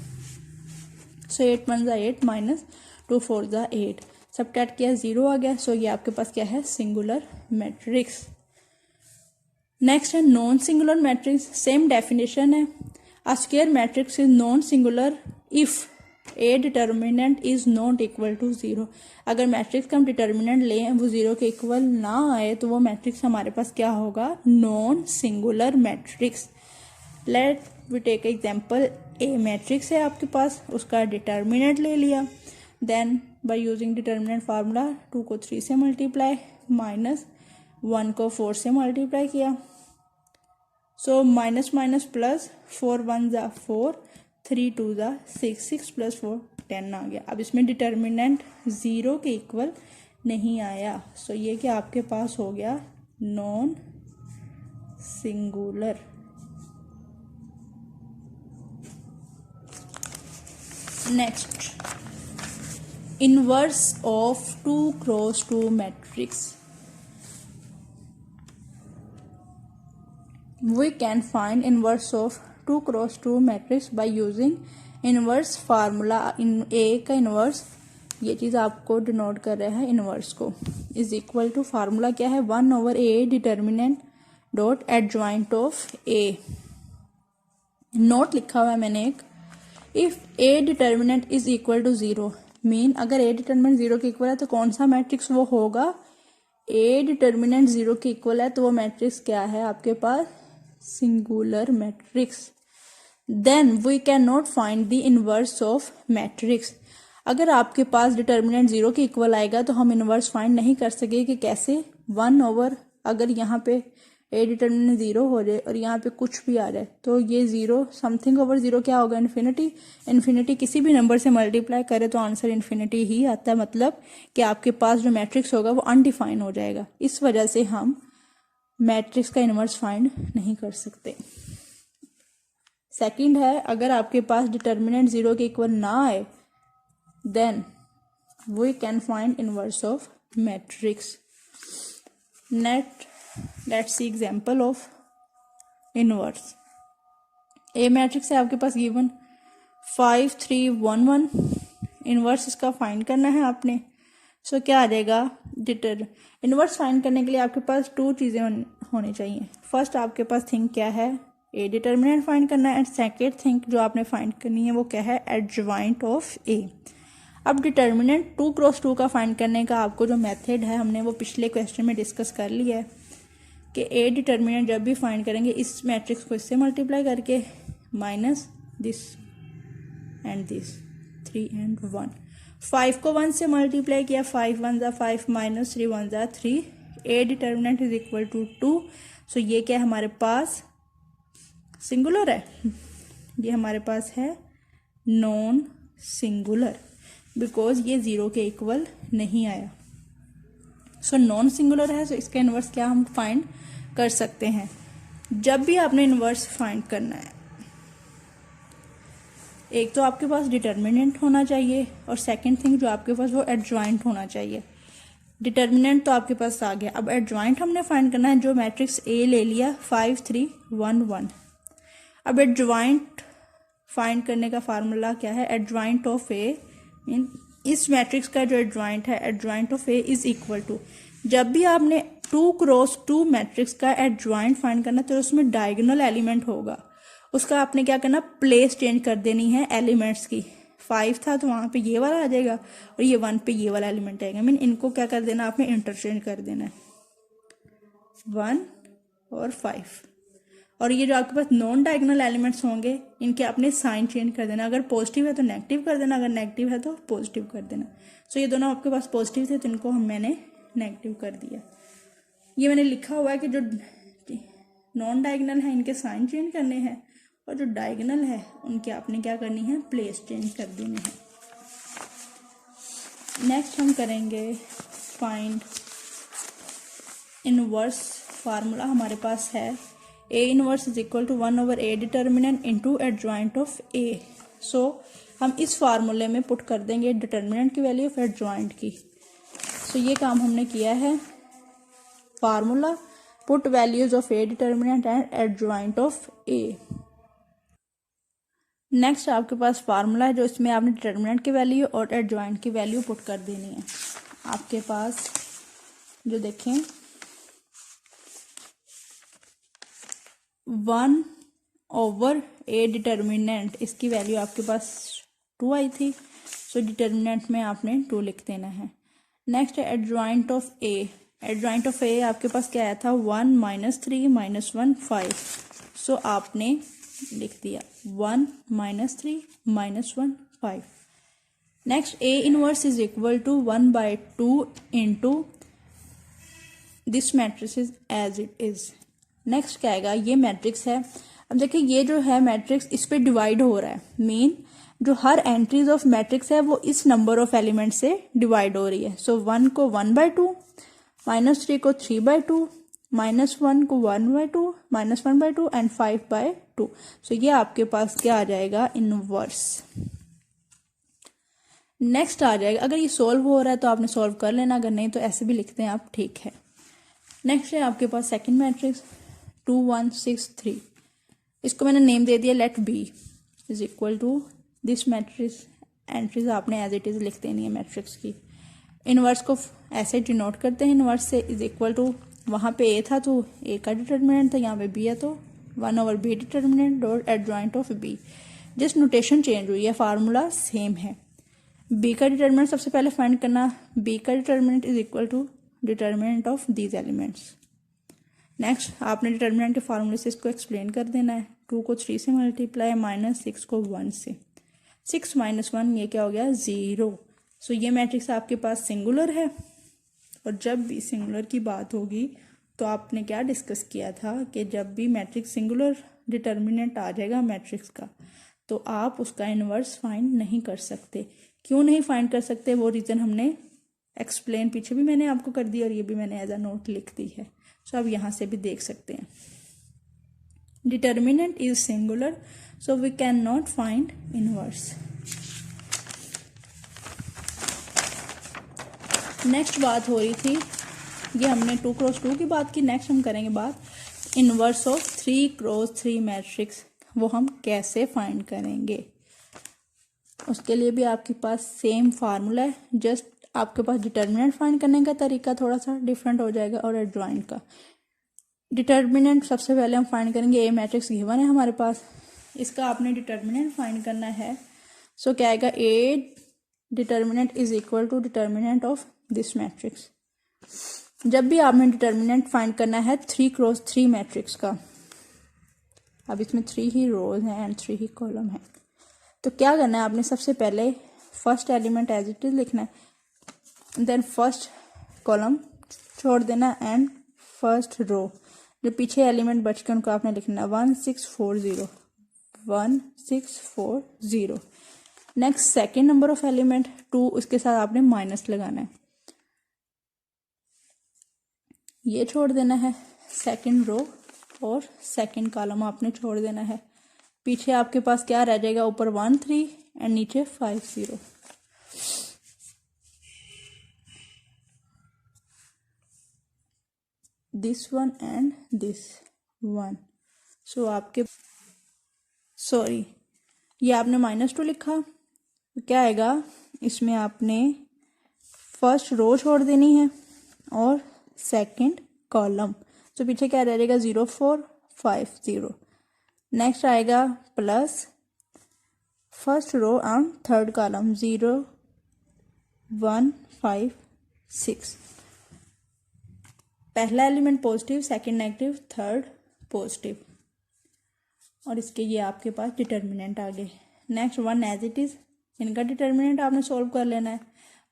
सो 8 1 ज़ा 8 माइनस 2 4 ज़ा 8, सबट्रैक्ट किया 0 आ गया। सो ये आपके पास क्या है, सिंगुलर मैट्रिक्स। नेक्स्ट है non singular matrix, same definition है। A square matrix is non singular if A determinant is not equal to 0। अगर मैट्रिक्स का हम डिटर्मिनेंट लें वो 0 के इक्वल ना आए तो वो मैट्रिक्स हमारे पास क्या होगा, non singular matrix. Let we take example, A matrix है आपके पास, उसका डिटर्मिनेंट ले लिया, then by using determinant formula 2 को 3 से मल्टीप्लाई, माइनस 1 को 4 से मल्टीप्लाई किया। सो माइनस माइनस प्लस, 4 1 ज़ा 4, 3 2 ज़ा 6, 6 प्लस 4 10 आ गया। अब इसमें डिटर्मिनेंट 0 के इक्वल नहीं आया, सो ये क्या आपके पास हो गया, non singular. Next, inverse of 2 cross 2 matrix. We can find inverse of 2 cross 2 matrix by using inverse formula। In A का इनवर्स, ये चीज़ आपको डिनोट कर रहा है इनवर्स को, इज इक्वल टू फार्मूला क्या है, 1/A determinant dot adjoint of A। Note लिखा हुआ है मैंने एक, if A determinant is equal to 0, mean अगर A डिटर्मिनेंट 0 के इक्वल है तो कौन सा मैट्रिक्स वो होगा, A डिटर्मिनेंट 0 के इक्वल है तो वो मैट्रिक्स क्या है आपके पास, singular matrix. Then we can not find the inverse of matrix. अगर आपके पास डिटर्मिनेंट 0 के इक्वल आएगा तो हम इनवर्स फाइंड नहीं कर सके कि कैसे 1 ओवर, अगर यहाँ पे ए डिटर्मिनेंट 0 हो जाए और यहाँ पे कुछ भी आ जाए तो ये 0 समथिंग ओवर 0 क्या होगा, इन्फिनिटी। इन्फिनिटी किसी भी नंबर से मल्टीप्लाई करे तो आंसर इन्फिनिटी ही आता है, मतलब कि आपके पास जो मैट्रिक्स होगा वो अनडिफाइन हो जाएगा। इस वजह से हम मैट्रिक्स का इनवर्स फाइंड नहीं कर सकते। सेकंड है, अगर आपके पास डिटर्मिनेंट 0 के इक्वल ना आए then we can find inverse of matrix. Let's see example of inverse. A matrix है आपके पास गिवन 5 3 1 1, इनवर्स इसका फाइंड करना है आपने। सो क्या आ जाएगा, इनवर्स फाइंड करने के लिए आपके पास 2 चीज़ें होनी चाहिए। फर्स्ट आपके पास थिंग क्या है, ए डिटर्मिनेंट फाइंड करना है, एंड सेकेंड थिंग जो आपने फाइंड करनी है वो क्या है, एडजॉइंट ऑफ ए। अब डिटर्मिनेंट 2 क्रॉस 2 का फाइंड करने का आपको जो मेथड है हमने वो पिछले क्वेश्चन में डिस्कस कर लिया है कि ए डिटर्मिनेंट जब भी फाइंड करेंगे इस मैट्रिक्स को इससे मल्टीप्लाई करके minus this and this 3 and 1, 5 को 1 से मल्टीप्लाई किया, 5 1 ज़ा 5 माइनस 3 1 ज़ा 3, A determinant is equal to 2। So ये क्या हमारे पास सिंगुलर है, ये हमारे पास है नॉन सिंगुलर बिकॉज ये 0 के इक्वल नहीं आया। सो नॉन सिंगुलर है, सो इसका इन्वर्स क्या हम फाइंड कर सकते हैं। जब भी आपने इन्वर्स फाइंड करना है, एक तो आपके पास डिटर्मिनेंट होना चाहिए और सेकंड थिंग जो आपके पास वो एडजॉइंट होना चाहिए। डिटर्मिनेंट तो आपके पास आ गया, अब एडजॉइंट हमने फाइंड करना है। जो मैट्रिक्स ए ले लिया 5 3 1 1, अब एडजॉइंट फाइंड करने का फार्मूला क्या है, एडजॉइंट ऑफ ए मीन इस मैट्रिक्स का जो एडजॉइंट है, adjoint of A is equal to, जब भी आपने 2 क्रॉस 2 मैट्रिक्स का एडजॉइंट फाइंड करना तो उसमें डायगोनल एलिमेंट होगा, उसका आपने क्या करना, प्लेस चेंज कर देनी है एलिमेंट्स की। 5 था तो वहां पे ये वाला आ जाएगा और ये 1 पे ये वाला एलिमेंट आएगा, मीन इनको क्या कर देना, आपने इंटरचेंज कर देना है 1 और 5। और ये जो आपके पास नॉन डायगोनल एलिमेंट्स होंगे इनके अपने साइन चेंज कर देना, अगर पॉजिटिव है तो नेगेटिव कर देना, अगर नेगेटिव है तो पॉजिटिव कर देना। सो ये दोनों आपके पास पॉजिटिव थे तो इनको मैंने नेगेटिव कर दिया। ये मैंने लिखा हुआ है कि जो नॉन डायगोनल है इनके साइन चेंज करने हैं और जो डायगोनल है उनके आपने क्या करनी है, प्लेस चेंज कर देनी है। नेक्स्ट हम करेंगे फाइंड इनवर्स। फार्मूला हमारे पास है A inverse is equal to 1 over A determinant into adjoint of A. So हम इस फार्मूले में पुट कर देंगे डिटर्मिनेंट की वैल्यू ऑफ एडजॉइंट की। सो ये काम हमने किया है, formula put values of A determinant and adjoint of A. Next आपके पास फार्मूला है जो इसमें आपने डिटर्मिनेंट की वैल्यू और एडजॉइंट की वैल्यू पुट कर देनी है। आपके पास जो देखें 1 ओवर ए डिटर्मिनेंट, इसकी वैल्यू आपके पास 2 आई थी, सो डिटर्मिनेंट में आपने 2 लिख देना है। नेक्स्ट है adjoint of A. Adjoint of A आपके पास क्या आया था, 1 माइनस 3 माइनस 1 5, सो आपने लिख दिया 1 minus 3 minus 1 5। Next A inverse is equal to 1/2 into this matrix is as it is. Next क्या आएगा, ये मैट्रिक्स है। अब देखिए ये जो है मैट्रिक्स इस पे डिवाइड हो रहा है, मीन जो हर एंट्रीज ऑफ मैट्रिक्स है वो इस नंबर ऑफ एलिमेंट से डिवाइड हो रही है। सो 1 को 1/2, माइनस 3 को 3/2, माइनस 1 को 1/2, माइनस 1/2 एंड 5/2। सो ये आपके पास क्या आ जाएगा, इनवर्स। नेक्स्ट आ जाएगा, अगर ये सोल्व हो रहा है तो आपने सोल्व कर लेना, अगर नहीं तो ऐसे भी लिखते हैं आप, ठीक है। नेक्स्ट है आपके पास सेकंड मैट्रिक्स 2 1 6 3, इसको मैंने नेम दे दिया let B is equal to this matrix. Entries आपने एज इट इज लिख देनी है मैट्रिक्स की। इनवर्स को ऐसे डिनोट करते हैं, इनवर्स से इज इक्वल टू, वहाँ पे ए था तो ए का डिटर्मिनेंट था, यहाँ पे बी है तो 1 over B determinant dot adjoint of B. Just notation change हुई है, फार्मूला सेम है। बी का डिटर्मिनेंट सबसे पहले फाइंड करना, बी का determinant is equal to determinant of these elements. Next आपने डिटर्मिनेंट के फार्मूले से इसको एक्सप्लेन कर देना है, 2 को 3 से मल्टीप्लाई, माइनस 6 को 1 से। 6 माइनस 1 ये क्या हो गया 0। सो ये मैट्रिक्स आपके पास सिंगुलर है। और जब भी सिंगुलर की बात होगी तो आपने क्या डिस्कस किया था कि जब भी मैट्रिक्स सिंगुलर डिटर्मिनेंट आ जाएगा मैट्रिक्स का तो आप उसका इन्वर्स फाइंड नहीं कर सकते। क्यों नहीं फाइंड कर सकते वो रीज़न हमने एक्सप्लेन पीछे भी मैंने आपको कर दी और ये भी मैंने एज अ नोट लिख दी है। सो आप यहाँ से भी देख सकते हैं determinant is singular so we can not find inverse. Next बात हो रही थी, ये हमने 2x2 की बात की। नेक्स्ट हम करेंगे बात इनवर्स ऑफ 3x3 मैट्रिक्स। वो हम कैसे फाइंड करेंगे, उसके लिए भी आपके पास सेम फार्मूला है, जस्ट आपके पास डिटर्मिनेंट फाइंड करने का तरीका थोड़ा सा डिफरेंट हो जाएगा और एडजॉइंट का। डिटर्मिनेंट सबसे पहले हम फाइंड करेंगे, ए मैट्रिक्स गिवन है हमारे पास, इसका आपने डिटर्मिनेंट फाइंड करना है। सो क्या आएगा, A determinant is equal to determinant of this matrix. जब भी आपने डिटर्मिनेंट फाइंड करना है 3x3 मैट्रिक्स का, अब इसमें 3 ही रोज हैं एंड 3 ही कॉलम है, तो क्या करना है आपने, सबसे पहले first element as it is लिखना है, देन फर्स्ट कॉलम छोड़ देना एंड फर्स्ट रो, जो पीछे एलिमेंट बच के उनको आपने लिखना है 1640 1640। Next second number of element 2, उसके साथ आपने माइनस लगाना है, ये छोड़ देना है, सेकेंड रो और सेकेंड कॉलम आपने छोड़ देना है। पीछे आपके पास क्या रह जाएगा, ऊपर 1 3 एंड नीचे 5 0। This one and this one. So आपके सॉरी ये आपने -2 लिखा, तो क्या आएगा, इसमें आपने फर्स्ट रो छोड़ देनी है और सेकंड कॉलम, तो पीछे क्या रह जाएगा 0 4 5 0। नेक्स्ट आएगा plus first row and third column 0 1 5 6। पहला element positive, second negative, third positive, और इसके ये आपके पास डिटर्मिनेंट आ गए। नेक्स्ट 1 एज इट इज, इनका डिटर्मिनेंट आपने सोल्व कर लेना है।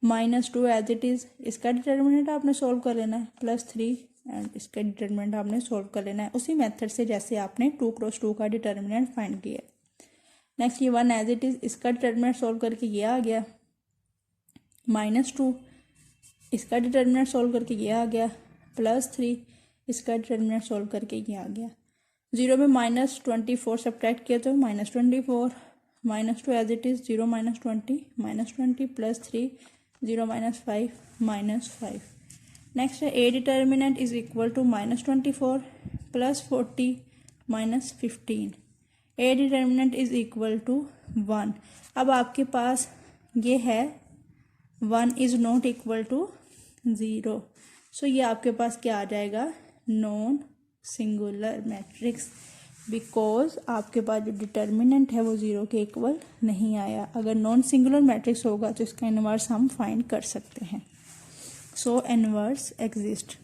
-2 एज इट इज, इसका डिटर्मिनेंट आपने सोल्व कर लेना है। +3 एंड इसका डिटर्मिनेंट आपने सोल्व कर लेना है उसी मेथड से जैसे आपने 2x2 का डिटर्मिनेंट फाइंड किया। नेक्स्ट ये 1 एज इट इज, इसका डिटर्मिनेंट सोल्व करके ये आ गया। -2 इसका डिटर्मिनेंट सोल्व करके ये आ गया। +3 इसका डिटर्मिनेंट सोल्व करके ये आ गया। 0 में -24 सब्ट्रैक्ट किया तो -24, -2 एज इट इज 0 -20 -20 +3 0 -5 -5। नेक्स्ट है A determinant is equal to -24 +40 -15। A determinant is equal to 1। अब आपके पास ये है 1 is not equal to 0, so ये आपके पास क्या आ जाएगा, नॉन सिंगुलर मैट्रिक्स, बिकॉज आपके पास जो डिटर्मिनेंट है वो 0 के इक्वल नहीं आया। अगर नॉन सिंगुलर मैट्रिक्स होगा तो इसका इनवर्स हम फाइंड कर सकते हैं। So inverse exist.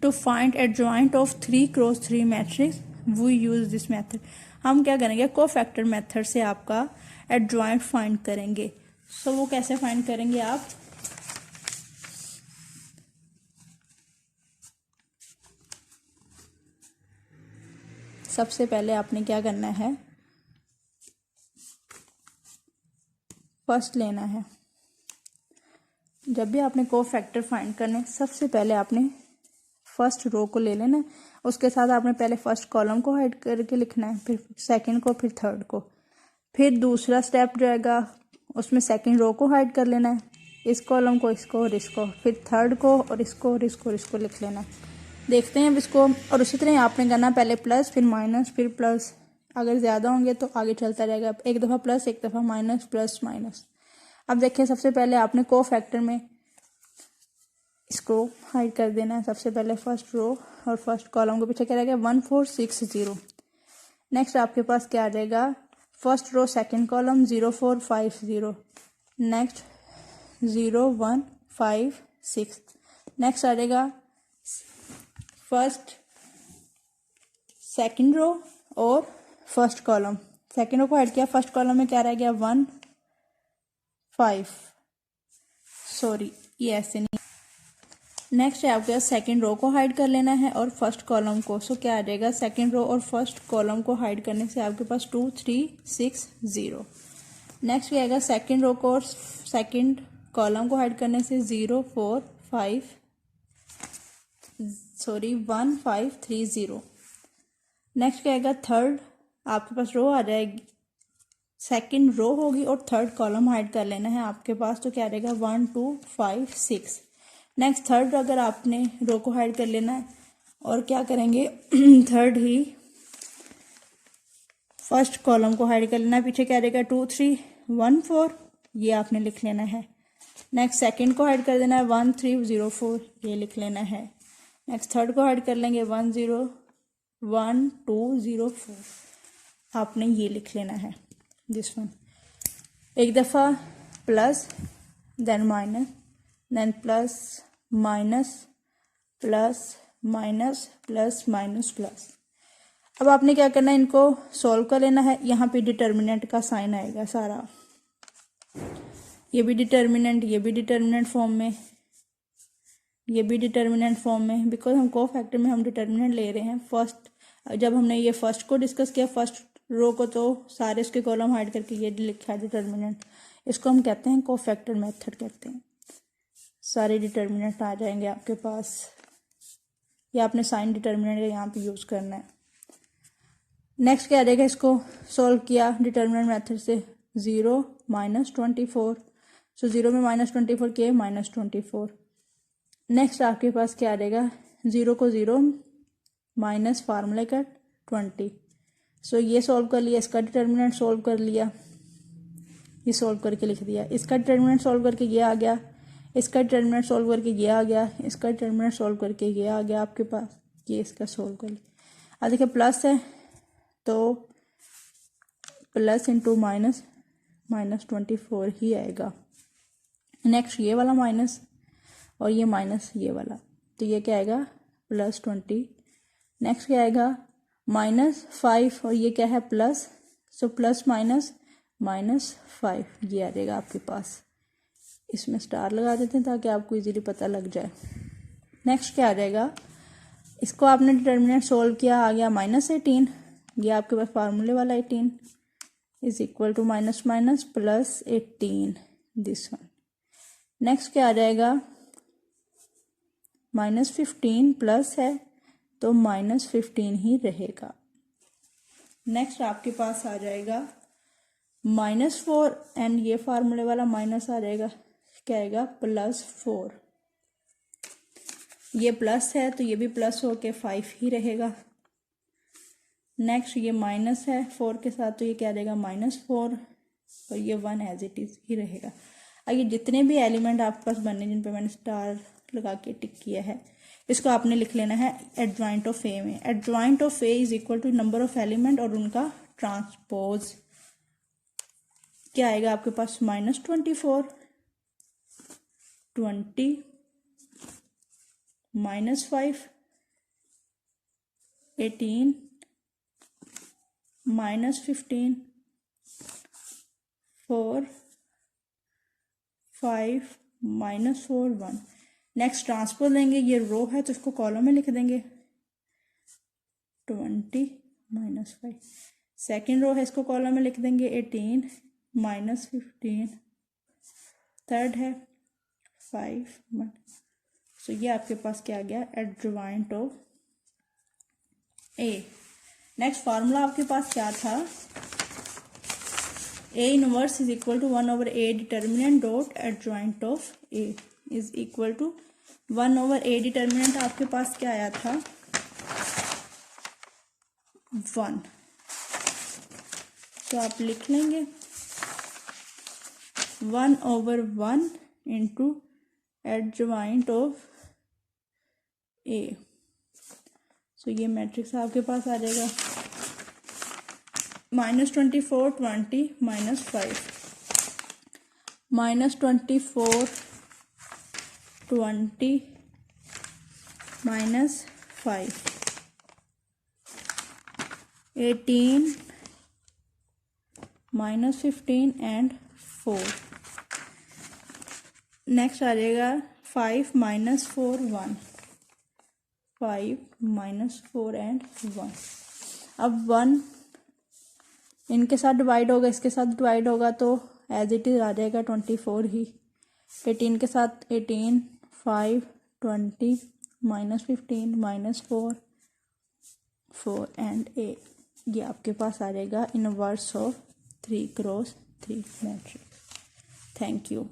To find adjoint of 3x3 matrix we use this method. हम क्या करेंगे, कोफैक्टर मेथड से आपका एडजॉइंट फाइंड करेंगे। सो वो कैसे फाइंड करेंगे आप, सबसे पहले आपने क्या करना है, फर्स्ट लेना है। जब भी आपने कोफैक्टर फाइंड करने, सबसे पहले आपने फर्स्ट रो को ले लेना है, उसके साथ आपने पहले फर्स्ट कॉलम को हाइड करके लिखना है, फिर सेकंड को, फिर थर्ड को। फिर दूसरा स्टेप जो आएगा उसमें सेकंड रो को हाइड कर लेना है, इस कॉलम को, इसको और इसको, फिर थर्ड को और इसको और इसको और इसको लिख लेना है। देखते हैं अब इसको, और उसी तरह आपने करना पहले प्लस फिर माइनस फिर प्लस, अगर ज़्यादा होंगे तो आगे चलता रहेगा, एक दफ़ा प्लस एक दफ़ा माइनस प्लस माइनस। अब देखिए सबसे पहले आपने कोफैक्टर में इसको हाइड कर देना है, सबसे पहले फर्स्ट रो और फर्स्ट कॉलम के पीछे क्या रहेगा 1460। नेक्स्ट आपके पास क्या आ जाएगा, first row second column 0450, next 0156, next आ जाएगा फर्स्ट सेकंड रो और फर्स्ट कॉलम सेकेंड रो को हाइड किया, फर्स्ट कॉलम में क्या रह गया 1 5, सॉरी ये ऐसे नहीं। नेक्स्ट है आपके पास सेकेंड रो को हाइड कर लेना है और फर्स्ट कॉलम को। सो क्या आ जाएगा, सेकेंड रो और फर्स्ट कॉलम को हाइड करने से आपके पास 2 3 6 0। नेक्स्ट क्या आएगा, सेकेंड रो को और सेकेंड कॉलम को हाइड करने से 0 4 5 1 5 3 0। नेक्स्ट क्या आएगा, थर्ड आपके पास रो आ जाएगी, सेकेंड रो होगी और थर्ड कॉलम हाइड कर लेना है आपके पास। तो क्या रहेगा 1 2 5 6। नेक्स्ट थर्ड अगर आपने रो को हाइड कर लेना है और क्या करेंगे थर्ड ही फर्स्ट कॉलम को हाइड कर लेना है। पीछे क्या रहेगा 2 3 1 4, ये आपने लिख लेना है। नेक्स्ट सेकंड को हाइड कर देना है 1 3 0 4, ये लिख लेना है। नेक्स्ट थर्ड को हाइड कर लेंगे 1 0 1 2 0 4, आपने ये लिख लेना है दिस वन। एक दफ़ा plus then minus then plus minus plus minus plus minus plus. अब आपने क्या करना है, इनको सॉल्व कर लेना है। यहाँ पे डिटर्मिनेंट का साइन आएगा सारा, ये भी डिटर्मिनेंट, ये भी डिटर्मिनेंट फॉर्म में, ये भी डिटर्मिनेंट फॉर्म में, बिकॉज हम कोफैक्टर में हम डिटर्मिनेंट ले रहे हैं। फर्स्ट जब हमने ये फर्स्ट को डिस्कस किया, फर्स्ट रो को, तो सारे इसके कॉलम हाइड करके ये लिखा है डिटर्मिनेंट। इसको हम कहते हैं कोफैक्टर मेथड कहते हैं। सारे डिटर्मिनेंट आ जाएंगे आपके पास, या आपने साइन डिटर्मिनेंट यहाँ पे यूज़ करना है। नेक्स्ट क्या आ जाएगा, इसको सॉल्व किया डिटर्मिनेंट मेथड से 0 -24, सो 0 में -24 किए -24। नेक्स्ट आपके पास क्या आ जाएगा, 0 को 0 माइनस फार्मूले का 20, सो ये सॉल्व कर लिया, इसका डिटर्मिनेंट सॉल्व कर लिया, ये सॉल्व करके लिख दिया। इसका डिटर्मिनेंट सॉल्व करके ये आ गया, इसका डिटर्मिनेंट सॉल्व करके ये आ गया, इसका डिटर्मिनेंट सॉल्व करके ये आ गया आपके पास, ये इसका सॉल्व कर लिया। अब देखिए प्लस है तो प्लस इंटू माइनस -24 ही आएगा। नेक्स्ट ये वाला माइनस और ये माइनस ये वाला, तो ये क्या आएगा +20। नेक्स्ट क्या आएगा -5 और ये क्या है प्लस, सो प्लस माइनस -5, ये आ जाएगा आपके पास। इसमें स्टार लगा देते हैं ताकि आपको इजीली पता लग जाए। नेक्स्ट क्या आ जाएगा, इसको आपने डिटर्मिनेंट सोल्व किया, आ गया -18, ये आपके पास फार्मूले वाला 18 is equal to minus minus plus 18 this one. Next क्या आ जाएगा, -15 प्लस है तो -15 ही रहेगा। नेक्स्ट आपके पास आ जाएगा -4 एंड ये फार्मूले वाला माइनस आ जाएगा, क्या आएगा +4। ये प्लस है तो ये भी प्लस होके 5 ही रहेगा। नेक्स्ट ये माइनस है 4 के साथ, तो ये क्या रहेगा -4 और ये 1 एज इट इज ही रहेगा। आइए जितने भी एलिमेंट आपके पास बने जिन पे मैंने स्टार लगा के टिक किया है, इसको आपने लिख लेना है एडजॉइंट ऑफ ए में। Adjoint of A is equal to number of element और उनका ट्रांसपोज। क्या आएगा आपके पास -24 20 -5 18 -15 4 5 -4 1। नेक्स्ट ट्रांसपोज लेंगे, ये रो है तो इसको कॉलम में लिख देंगे 20 -5। सेकेंड रो है इसको कॉलम में लिख देंगे 18 -15। थर्ड है 5 1। सो ये आपके पास क्या आ गया adjoint of A. Next formula आपके पास क्या था, A inverse is equal to 1/a determinant dot adjoint of A is equal to 1/a determinant आपके पास क्या आया था 1, तो आप लिख लेंगे 1/1 इंटू एडजॉइंट ऑफ ए। सो ये मैट्रिक्स आपके पास आ जाएगा -24 20 -5 -24 20 -5 18 -15 एंड 4। नेक्स्ट आ जाएगा 5 - 4 1, 5 - 4 एंड 1। अब 1 इनके साथ डिवाइड होगा, इसके साथ डिवाइड होगा तो एज इट इज आ जाएगा 24 ही। 18 के साथ 18, 5, 20, -15 -4 4 एंड 8। ये आपके पास आ जाएगा inverse of 3 × 3 matrix. Thank you.